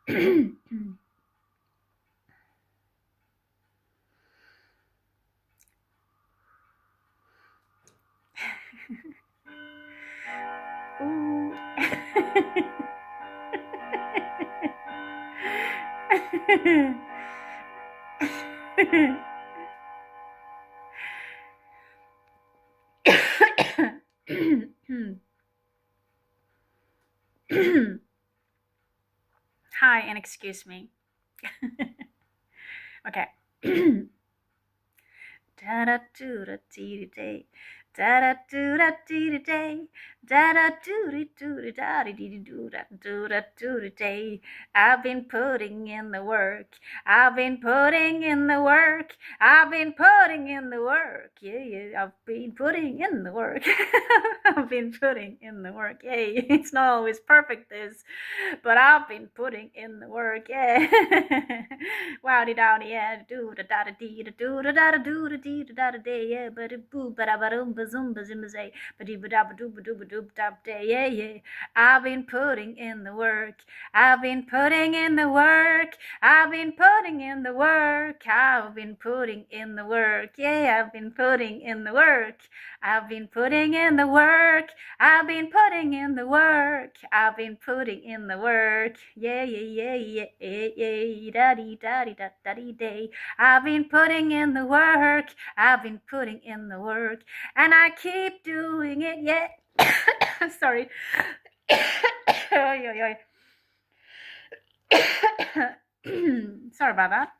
Ooh. Hi, and excuse me. Okay. Da da do da dee day, da da do da dee day, da da do da dee do da day. I've been putting in the work. I've been putting in the work. I've been putting in the work. Yeah, yeah. I've been putting in the work. I've been putting in the work. Yay! It's not always perfect, this, but I've been putting in the work. Yeah. Wowdy dowdy, yeah. Do da da dee da do da da do da dee da da day, yeah. But it boo ba da ba dum ba zoom ba zim ba zay, ba dee ba da ba doo ba doo ba doo da day, yeah, yeah. I've been putting in the work. I've been putting in the work. I've been putting in the work. I've been putting in the work. Yeah, I've been putting in the work. I've been putting in the work. I've been putting in the work. I've been putting in the work. Yeah, yeah, yeah, yeah, yeah, da dee da dee da da dee day. I've been putting in the work. I've been putting in the work, and I keep doing it. Yeah. Sorry. Sorry about that.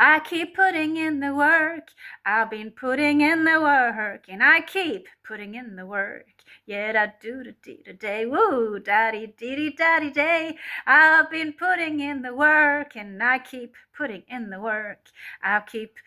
I keep putting in the work. I've been putting in the work, and I keep putting in the work. Yeah, da do da dee da day, woo, da dee dee da dee day. I've been putting in the work, and I keep putting in the work. I've kept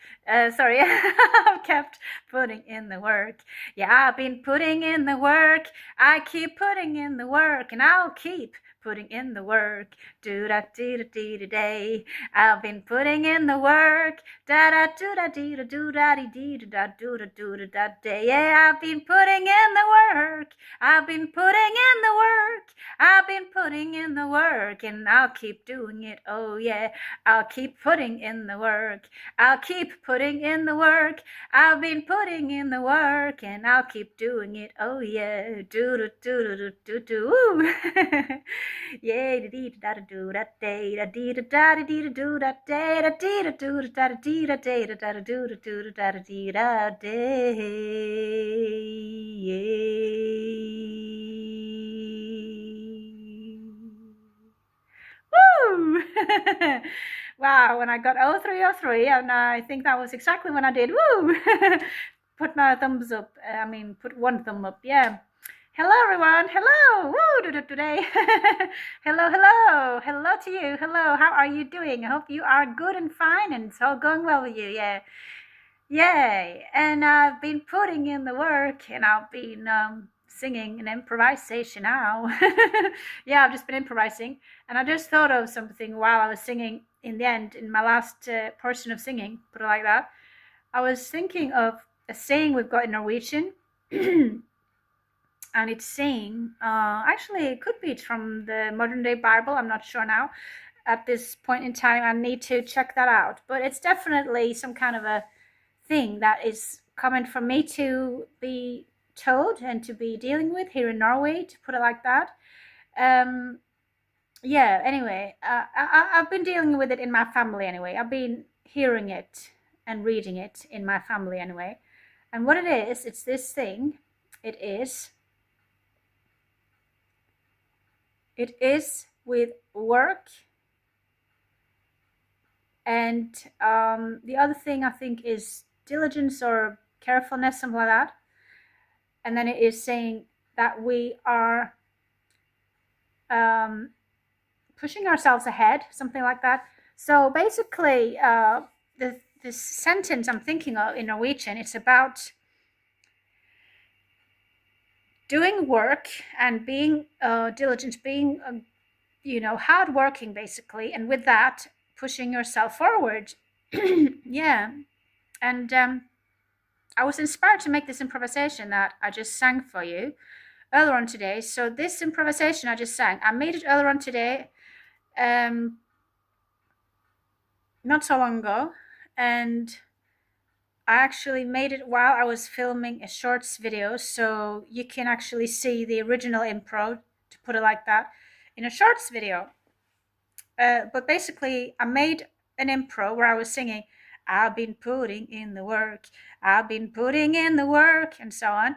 putting in the work. Yeah, I've been putting in the work. I keep putting in the work, and I'll keep putting in the work. Do da dee da dee da day. I've been putting in the work. Da da do da dee da do da dee dee da do da day. Yeah, I've been putting in the work. I've been putting in the work. I've been putting in the work, and I'll keep doing it. Oh yeah, I'll keep putting in the work. I'll keep putting in the work. I've been putting in the work, and I'll keep doing it. Oh yeah, do do do do. Yeah, da dee da do da day, da dee da dee do da day, da dee da do da dee da day, da da do da dee da day. Woo! Wow, when I got 0303, and I think that was exactly when I did woo. Put my thumbs up. I mean, put one thumb up. Yeah. Hello, everyone. Hello. Woo, today. Hello to you. Hello. How are you doing? I hope you are good and fine, and it's all going well with you. Yeah. Yay. And I've been putting in the work, and I've been singing an improvisation now. Yeah, I've just been improvising, and I just thought of something while I was singing. In the end, in my last portion of singing, put it like that, I was thinking of a saying we've got in Norwegian. And it's saying, actually, it could be from the modern day Bible. I'm not sure now. At this point in time, I need to check that out. But it's definitely some kind of a thing that is coming from me to be told and to be dealing with here in Norway, to put it like that. Yeah, anyway, I've been dealing with it in my family anyway. I've been hearing it and reading it in my family anyway. And what it is, it's this thing. It is with work, and the other thing I think is diligence or carefulness, something like that. And then it is saying that we are pushing ourselves ahead, something like that. So basically, this sentence I'm thinking of in Norwegian, it's about doing work and being diligent, being hardworking, basically, and with that, pushing yourself forward. Yeah. And I was inspired to make this improvisation that I just sang for you earlier on today. So this improvisation I just sang, I made it earlier on today, not so long ago, and I actually made it while I was filming a shorts video, so you can actually see the original impro, to put it like that, in a shorts video. But basically, I made an impro where I was singing, I've been putting in the work, I've been putting in the work, and so on.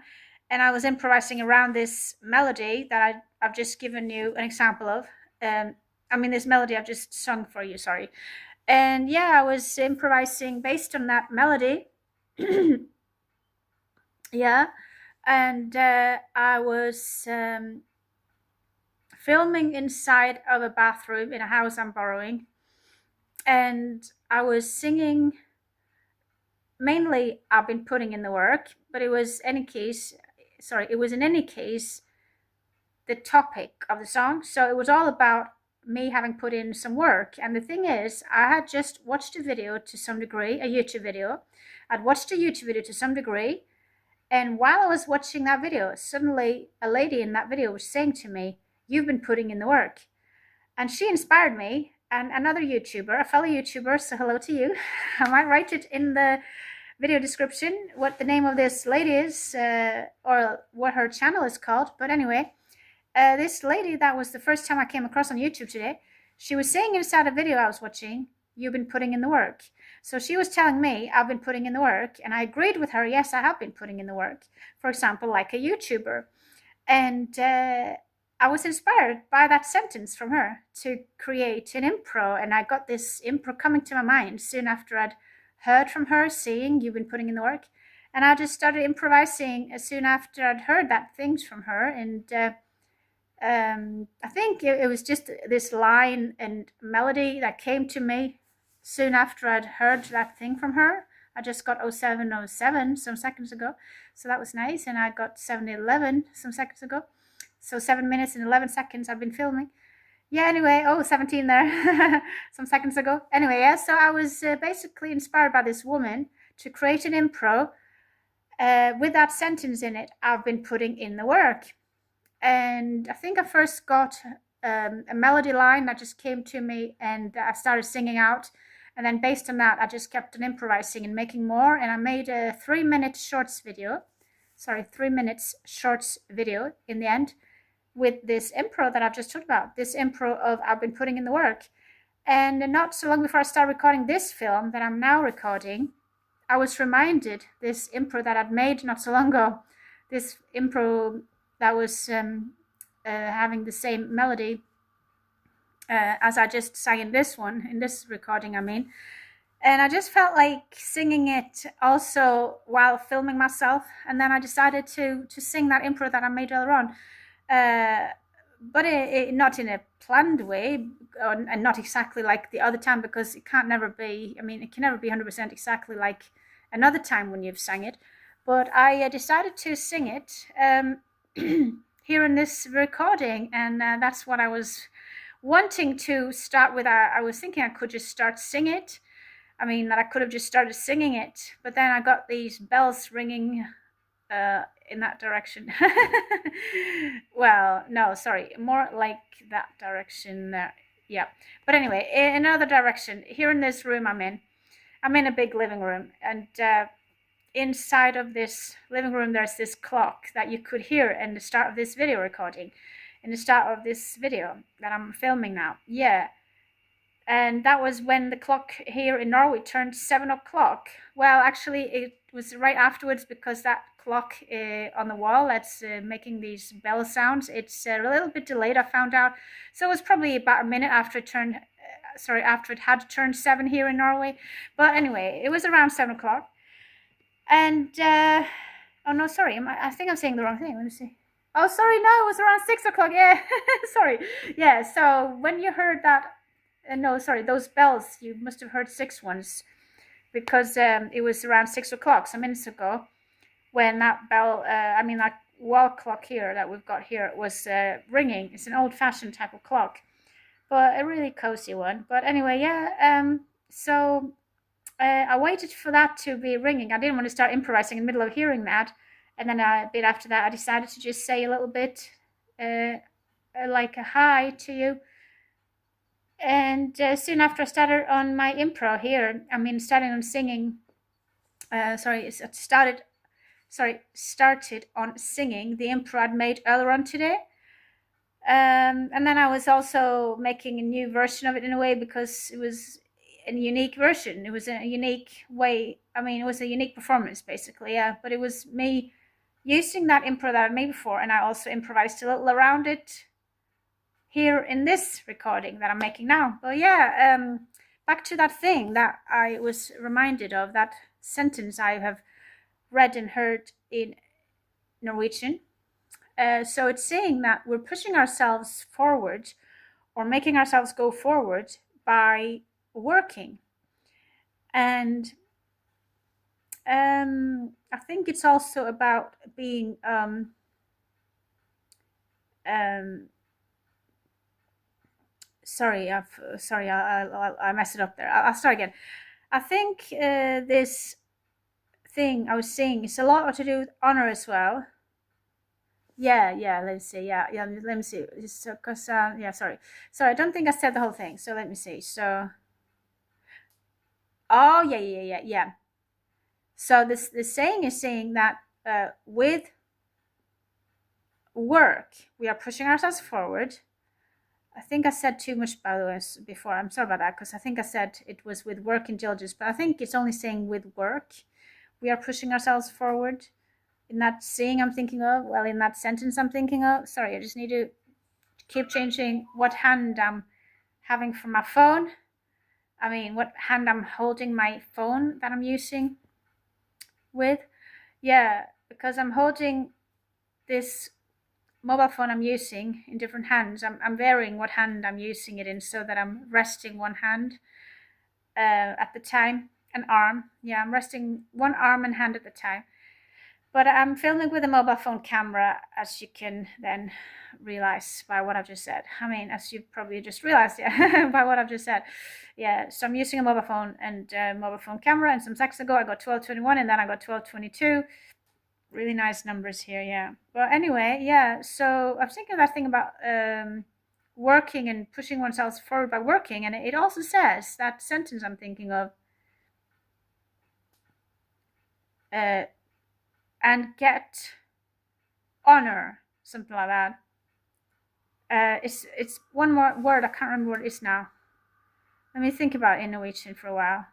And I was improvising around this melody that I've just given you an example of. This melody I've just sung for you, sorry. And yeah, I was improvising based on that melody. Yeah. And I was filming inside of a bathroom in a house I'm borrowing. And I was singing, mainly I've been putting in the work, but it was in any case the topic of the song. So it was all about me having put in some work. And the thing is, I had just watched a video to some degree, a YouTube video. I'd watched a YouTube video to some degree. And while I was watching that video, suddenly a lady in that video was saying to me, you've been putting in the work. And she inspired me. And another YouTuber, a fellow YouTuber, so hello to you. I might write it in the video description what the name of this lady is, or what her channel is called. But anyway, this lady, that was the first time I came across on YouTube today, she was saying inside a video I was watching, you've been putting in the work. So she was telling me I've been putting in the work, and I agreed with her, yes, I have been putting in the work. For example, like a YouTuber. And I was inspired by that sentence from her to create an impro, and I got this impro coming to my mind soon after I'd heard from her saying you've been putting in the work. And I just started improvising as soon after I'd heard that things from her. And I think it was just this line and melody that came to me soon after I'd heard that thing from her. I just got 0707 some seconds ago, so that was nice. And I got 711 some seconds ago, so 7 minutes and 11 seconds I've been filming. Yeah, anyway, 17 there some seconds ago. Anyway, yeah, so I was basically inspired by this woman to create an impro with that sentence in it, I've been putting in the work. And I think I first got a melody line that just came to me, and I started singing out. And then based on that, I just kept on improvising and making more. And I made a 3 minute shorts video in the end, with this impro that I've just talked about, this impro of I've been putting in the work. And not so long before I started recording this film that I'm now recording, I was reminded this impro that I'd made not so long ago, this impro that was having the same melody as I just sang in this recording, And I just felt like singing it also while filming myself. And then I decided to sing that impro that I made earlier on. But it not in a planned way, and not exactly like the other time, because it can never be 100% exactly like another time when you've sang it. But I decided to sing it here in this recording, and that's what I was wanting to start with. I was thinking I could just start singing it. That I could have just started singing it, but then I got these bells ringing in that direction. Well, no, sorry, more like that direction there. Yeah, but anyway, in another direction, here in this room I'm in a big living room, and inside of this living room there's this clock that you could hear in the start of this video recording, in the start of this video that I'm filming now. Yeah. And that was when the clock here in Norway turned 7 o'clock. Well, actually, it was right afterwards, because that clock on the wall that's making these bell sounds, it's a little bit delayed, I found out. So it was probably about a minute after it had turned 7 here in Norway. But anyway, it was around 7 o'clock. And, oh no, sorry, I think I'm saying the wrong thing. Let me see. Oh, sorry, no, it was around 6 o'clock. Yeah, sorry. Yeah, so when you heard that, no, sorry, those bells, you must have heard 6 ones, because it was around 6 o'clock some minutes ago when that bell, that wall clock here that we've got here was ringing. It's an old-fashioned type of clock, but a really cozy one. But anyway, yeah, so I waited for that to be ringing. I didn't want to start improvising in the middle of hearing that. And then a bit after that, I decided to just say a little bit like a hi to you. And soon after I started on my improv here, starting on singing. Started on singing the improv I'd made earlier on today. And then I was also making a new version of it in a way, because it was a unique version. It was a unique way. It was a unique performance, basically, yeah. But it was me using that improv that I made before, and I also improvised a little around it here in this recording that I'm making now. But yeah, back to that thing that I was reminded of, that sentence I have read and heard in Norwegian. So it's saying that we're pushing ourselves forward, or making ourselves go forward, by working. And I think it's also about being sorry, I messed it up there. I'll start again. I think this thing I was saying is a lot to do with honor as well. Yeah, let me see. Yeah, let me see. Because sorry, I don't think I said the whole thing. So let me see. So, oh yeah. So the saying is saying that with work we are pushing ourselves forward. I think I said too much, by the way, before. I'm sorry about that, because I think I said it was with work and diligence, but I think it's only saying with work we are pushing ourselves forward. In that saying I'm thinking of, well, in that sentence I'm thinking of, sorry, I just need to keep changing what hand I'm having for my phone. What hand I'm holding my phone that I'm using with. Yeah, because I'm holding this mobile phone I'm using in different hands. I'm varying what hand I'm using it in, so that I'm resting one hand at the time, an arm. Yeah, I'm resting one arm and hand at the time. But I'm filming with a mobile phone camera, as you can then realize by what I've just said. As you probably just realized, yeah, by what I've just said. Yeah, so I'm using a mobile phone and mobile phone camera, and some seconds ago I got 1221, and then I got 1222. Really nice numbers here, yeah. But anyway, yeah, so I was thinking that thing about working and pushing oneself forward by working, and it also says, that sentence I'm thinking of, and get honor, something like that. It's one more word, I can't remember what it is now. Let me think about it in Norwegian for a while.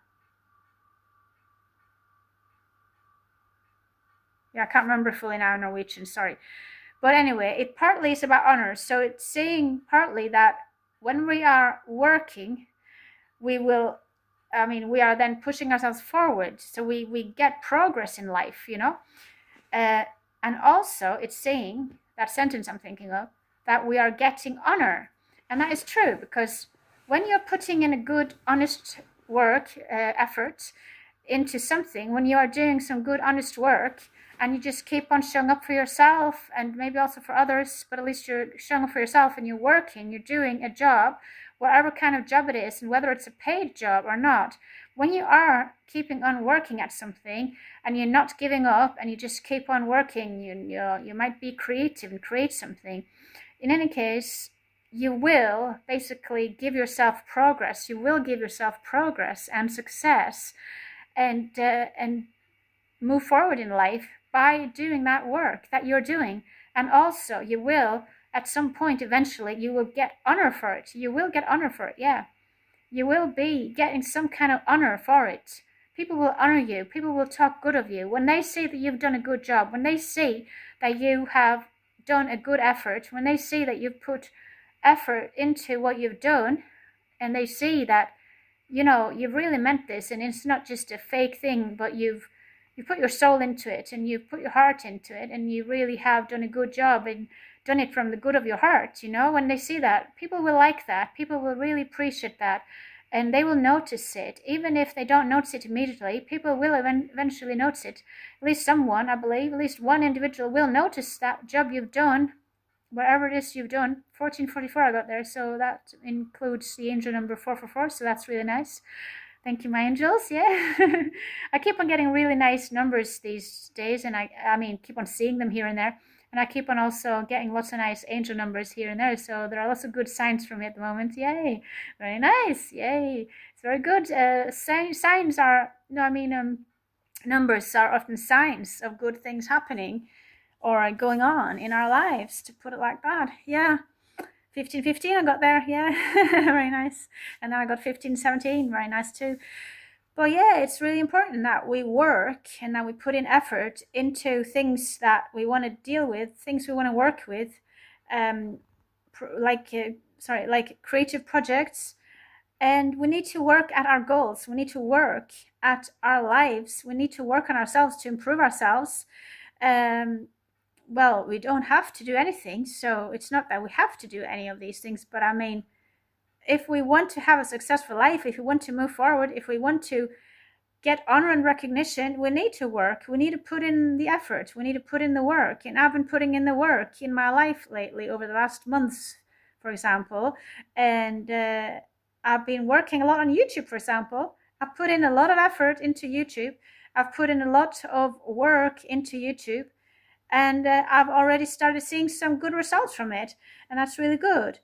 Yeah, I can't remember fully now in Norwegian, sorry. But anyway, it partly is about honor. So it's saying partly that when we are working, we will, we are then pushing ourselves forward. So we get progress in life, and also it's saying, that sentence I'm thinking of, that we are getting honor. And that is true, because when you're putting in a good, honest work, effort into something, when you are doing some good, honest work, and you just keep on showing up for yourself, and maybe also for others, but at least you're showing up for yourself, and you're working, you're doing a job, whatever kind of job it is, and whether it's a paid job or not, when you are keeping on working at something, and you're not giving up, and you just keep on working, you might be creative and create something. In any case, you will basically give yourself progress. You will give yourself progress and success, and move forward in life by doing that work that you're doing. And also, you will, at some point, eventually, you will get honor for it. You will get honor for it, yeah. You will be getting some kind of honor for it. People will honor you. People will talk good of you. When they say that you've done a good job, when they see that you have done a good effort, when they see that you've put effort into what you've done, and they see that, you've really meant this, and it's not just a fake thing, but you put your soul into it, and you've put your heart into it, and you really have done a good job and done it from the good of your heart. When they see that, people will like that. People will really appreciate that, and they will notice it. Even if they don't notice it immediately, people will eventually notice it. At least someone, I believe, at least one individual will notice that job you've done, whatever it is you've done. 1444 I got there, so that includes the angel number 444, so that's really nice. Thank you, my angels. Yeah. I keep on getting really nice numbers these days, and I keep on seeing them here and there. And I keep on also getting lots of nice angel numbers here and there. So there are lots of good signs from me at the moment. Yay. Very nice. Yay. It's very good. Signs are, numbers are often signs of good things happening or going on in our lives, to put it like that. Yeah. 1515 I got there. Yeah. Very nice. And then I got 1517. Very nice too. But yeah, it's really important that we work and that we put in effort into things that we want to deal with, things we want to work with, like creative projects. And we need to work at our goals. We need to work at our lives. We need to work on ourselves to improve ourselves. Well, we don't have to do anything. So it's not that we have to do any of these things, but I mean, if we want to have a successful life, if we want to move forward, if we want to get honor and recognition, we need to work. We need to put in the effort. We need to put in the work. And I've been putting in the work in my life lately, over the last months, for example. And I've been working a lot on YouTube, for example. I've put in a lot of effort into YouTube. I've put in a lot of work into YouTube. And I've already started seeing some good results from it. And that's really good.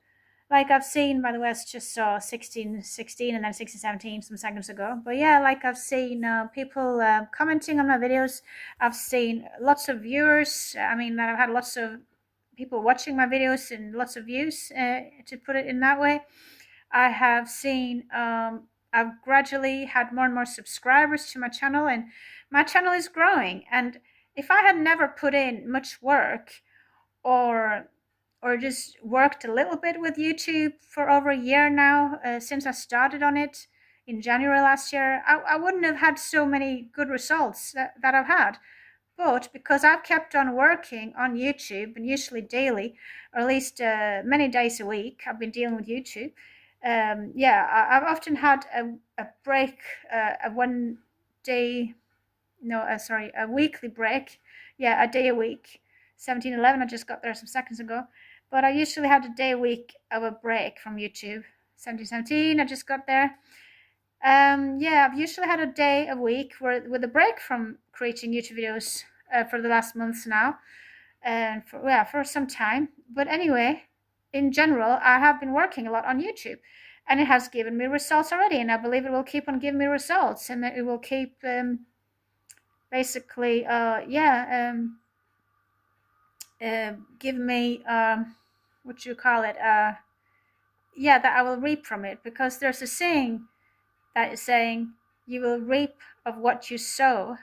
Like I've seen, by the way, I just saw 1616 and then 1617 some seconds ago. But yeah, like I've seen people commenting on my videos. I've seen lots of viewers. I've had lots of people watching my videos and lots of views, to put it in that way. I have seen, I've gradually had more and more subscribers to my channel, and my channel is growing. And if I had never put in much work or just worked a little bit with YouTube for over a year now, since I started on it in January last year, I wouldn't have had so many good results that I've had. But because I've kept on working on YouTube, and usually daily, or at least many days a week, I've been dealing with YouTube. I've often had a break, a weekly break. Yeah, a day a week. 1711, I just got there some seconds ago. But I usually had a day a week of a break from YouTube. 1717, I just got there. I've usually had a day a week with a break from creating YouTube videos for the last months now. And for some time. But anyway, in general, I have been working a lot on YouTube. And it has given me results already. And I believe it will keep on giving me results. And it will keep, give me, that I will reap from it. Because there's a saying that is saying, you will reap of what you sow,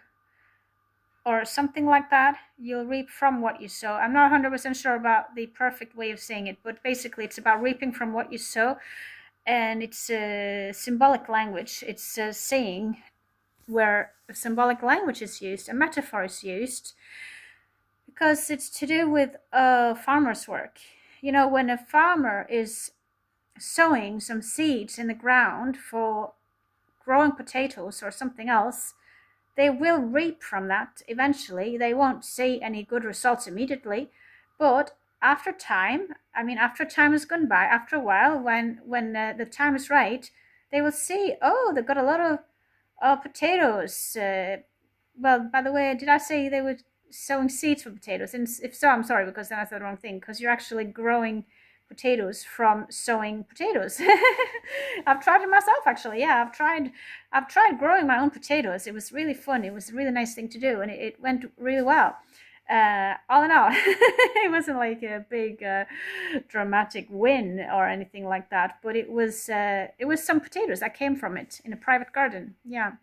or something like that. You'll reap from what you sow. I'm not 100% sure about the perfect way of saying it, but basically it's about reaping from what you sow. And it's a symbolic language. It's a saying where symbolic language is used, a metaphor is used, because it's to do with farmer's work. You know, when a farmer is sowing some seeds in the ground for growing potatoes or something else, they will reap from that eventually. They won't see any good results immediately, but after time has gone by, after a while, when the time is right, they will see, oh, they've got a lot of potatoes. Well, by the way, did I say they were sowing seeds for potatoes? And if so, I'm sorry, because then I said the wrong thing, because you're actually growing potatoes from sowing potatoes. I've tried it myself, actually. Yeah, I've tried growing my own potatoes. It was really fun. It was a really nice thing to do, and it went really well. All in all, it wasn't like a big dramatic win or anything like that, but it was some potatoes that came from it in a private garden. Yeah.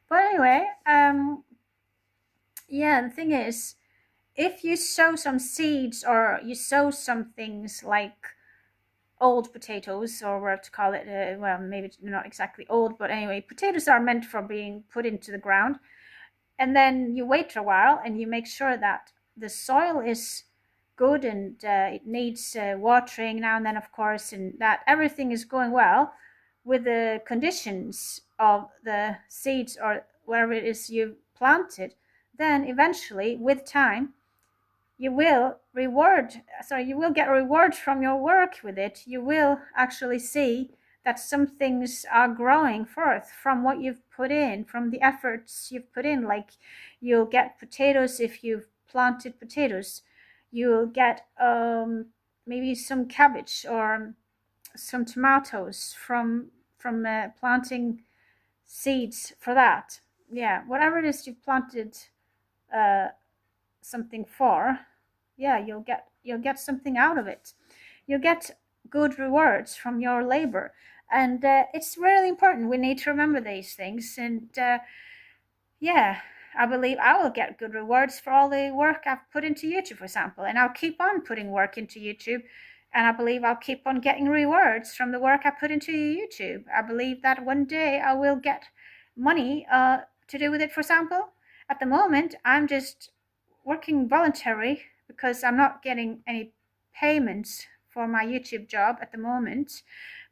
But anyway, the thing is, if you sow some seeds, or you sow some things like old potatoes, or what to call it, maybe not exactly old, but anyway, potatoes are meant for being put into the ground. And then you wait a while and you make sure that the soil is good, and it needs watering now and then, of course, and that everything is going well with the conditions of the seeds or whatever it is you've planted. Then eventually, with time, you will get a reward from your work with it. You will actually see that some things are growing forth from what you've put in, from the efforts you've put in. Like, you'll get potatoes if you've planted potatoes. you'll get maybe some cabbage or some tomatoes from planting seeds for that. Yeah, whatever it is you've planted something for, yeah, you'll get something out of it. You'll get good rewards from your labor, and it's really important. We need to remember these things, and yeah, I believe I will get good rewards for all the work I've put into YouTube, for example, and I'll keep on putting work into YouTube, and I believe I'll keep on getting rewards from the work I put into YouTube. I believe that one day I will get money to do with it, for example. At the moment, I'm just working voluntary because I'm not getting any payments for my YouTube job at the moment.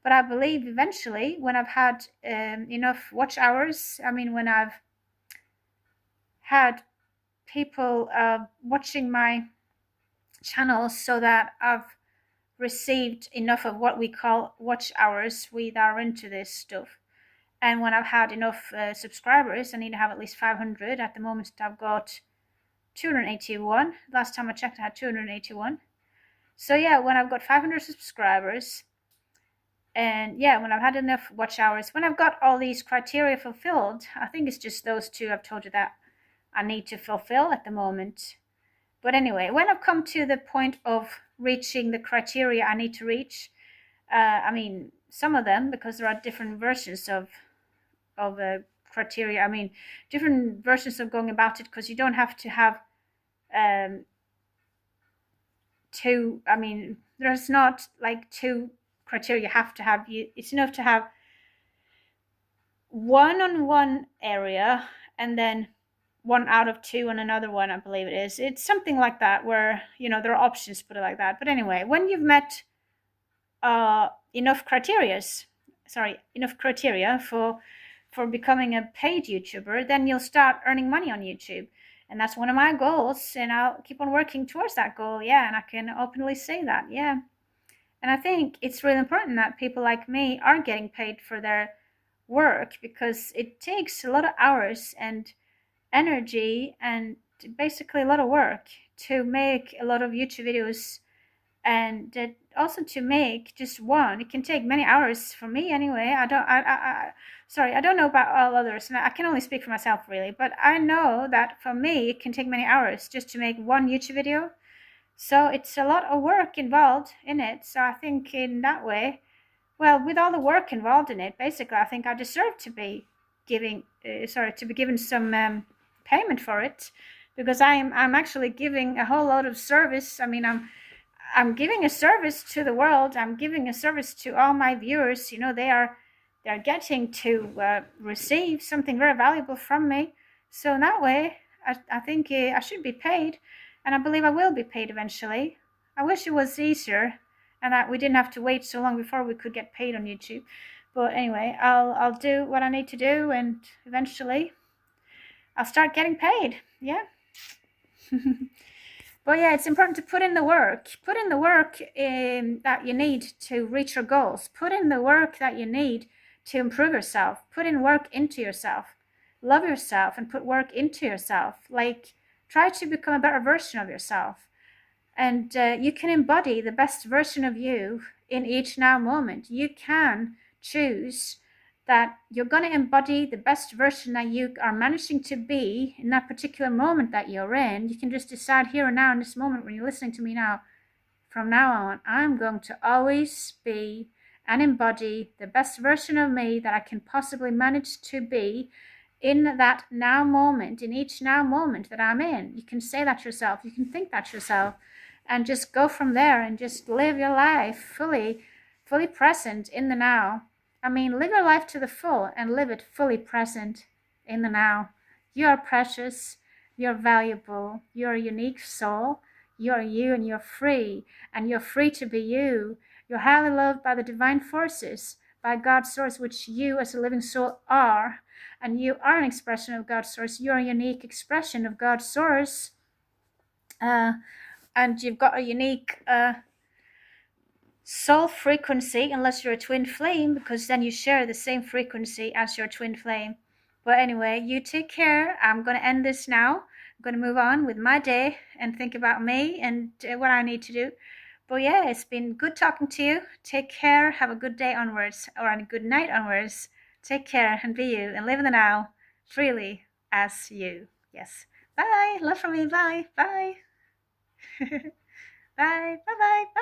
But I believe eventually, when I've had enough watch hours, I mean, when I've had people watching my channel so that I've received enough of what we call watch hours, we that are into this stuff. And when I've had enough subscribers, I need to have at least 500. At the moment, I've got 281. Last time I checked, I had 281. So yeah, when I've got 500 subscribers, and yeah, when I've had enough watch hours, when I've got all these criteria fulfilled, I think it's just those two I've told you that I need to fulfill at the moment. But anyway, when I've come to the point of reaching the criteria I need to reach, I mean, some of them, because there are different versions of criteria, I mean, different versions of going about it, because you don't have to have two, I mean, there's not like two criteria you have to have. It's enough to have one on one area and then one out of two on another one, I believe it is. It's something like that, where, you know, there are options to put it like that. But anyway, when you've met enough criteria for becoming a paid YouTuber, then you'll start earning money on YouTube. And that's one of my goals, and I'll keep on working towards that goal. Yeah, and I can openly say that. Yeah. And I think it's really important that people like me are getting paid for their work, because it takes a lot of hours and energy and basically a lot of work to make a lot of YouTube videos, and also to make just one. It can take many hours for me anyway. I don't know about all others, and I can only speak for myself really, but I know that for me it can take many hours just to make one YouTube video. So it's a lot of work involved in it. So I think in that way, well, with all the work involved in it, basically I think I deserve to be given some payment for it, because I'm actually giving a whole lot of service. I mean, I'm giving a service to the world. I'm giving a service to all my viewers. You know, they're getting to receive something very valuable from me. So in that way, I think I should be paid, and I believe I will be paid eventually. I wish it was easier and that we didn't have to wait so long before we could get paid on YouTube. But anyway, I'll do what I need to do, and eventually I'll start getting paid. Yeah. But yeah, it's important to put in the work. Put in the work that you need to reach your goals. Put in the work that you need to improve yourself. Put in work into yourself. Love yourself and put work into yourself. Like, try to become a better version of yourself. And you can embody the best version of you in each now moment. You can choose that you're going to embody the best version that you are managing to be in that particular moment that you're in. You can just decide here and now in this moment when you're listening to me now, from now on, I'm going to always be and embody the best version of me that I can possibly manage to be in that now moment, in each now moment that I'm in. You can say that yourself, you can think that yourself, and just go from there and just live your life fully present in the now. I mean, live your life to the full and live it fully present in the now. You are precious, you're valuable, you're a unique soul, you're you, and you're free to be you. You're highly loved by the divine forces, by God's source, which you as a living soul are, and you are an expression of God's source. You're a unique expression of God's source, and you've got a unique soul frequency, unless you're a twin flame, because then you share the same frequency as your twin flame. But anyway, you take care. I'm going to end this now. I'm going to move on with my day and think about me and what I need to do. But yeah, it's been good talking to you. Take care. Have a good day onwards, or a good night onwards. Take care and be you and live in the now freely as you. Yes. Bye. Love from me. Bye. Bye. Bye. Bye. Bye. Bye.